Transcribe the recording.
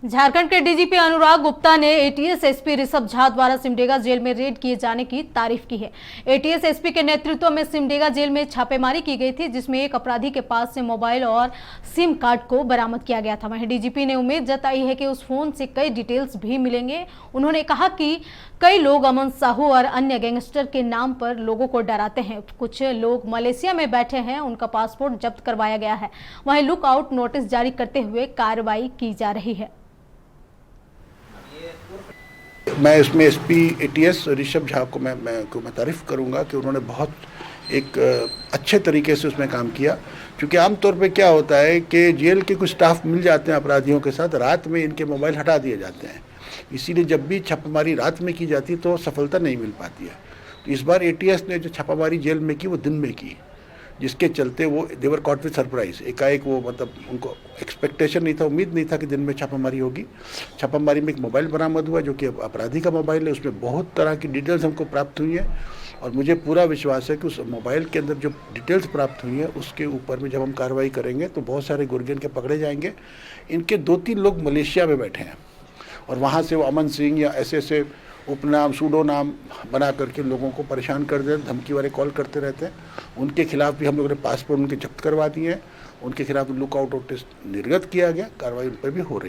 झारखंड के डीजीपी अनुराग गुप्ता ने ATS SP Rishabh Jha द्वारा सिमडेगा जेल में रेड किए जाने की तारीफ की है। एटीएस एसपी के नेतृत्व में सिमडेगा जेल में छापेमारी की गई थी, जिसमें एक अपराधी के पास से मोबाइल और सिम कार्ड को बरामद किया गया था। वहीं डीजीपी ने उम्मीद जताई है कि उस फोन से कई डिटेल्स भी मिलेंगे। उन्होंने कहा कि कई लोग अमन साहू और अन्य गैंगस्टर के नाम पर लोगों को डराते हैं। कुछ लोग मलेशिया में बैठे हैं, उनका पासपोर्ट जब्त करवाया गया है। वहीं लुकआउट नोटिस जारी करते हुए कार्रवाई की जा रही है। मैं इसमें एसपी एटीएस ऋषभ झा को मैं तारीफ़ करूंगा कि उन्होंने बहुत एक अच्छे तरीके से उसमें काम किया। क्योंकि आमतौर पे क्या होता है कि जेल के कुछ स्टाफ मिल जाते हैं अपराधियों के साथ, रात में इनके मोबाइल हटा दिए जाते हैं। इसीलिए जब भी छापामारी रात में की जाती है तो सफलता नहीं मिल पाती है। तो इस बार एटीएस ने जो छापामारी जेल में की वो दिन में की, जिसके चलते वो देवर कॉट विद सरप्राइज। एकाएक वो मतलब उनको एक्सपेक्टेशन नहीं था, उम्मीद नहीं था कि दिन में छापामारी होगी। छापामारी में एक मोबाइल बरामद हुआ जो कि अपराधी का मोबाइल है। उसमें बहुत तरह की डिटेल्स हमको प्राप्त हुई हैं और मुझे पूरा विश्वास है कि उस मोबाइल के अंदर जो डिटेल्स प्राप्त हुई हैं उसके ऊपर में जब हम कार्रवाई करेंगे तो बहुत सारे गुर्गे के पकड़े जाएंगे। इनके 2-3 लोग मलेशिया में बैठे हैं और वहाँ से वो अमन सिंह या ऐसे उपनाम सूडो नाम बना करके लोगों को परेशान कर देते, धमकी वाले कॉल करते रहते हैं। उनके खिलाफ भी हम लोगों ने पासपोर्ट उनके जब्त करवा दिए हैं। उनके खिलाफ लुकआउट नोटिस निर्गत किया गया, कार्रवाई उन पर भी हो रही है।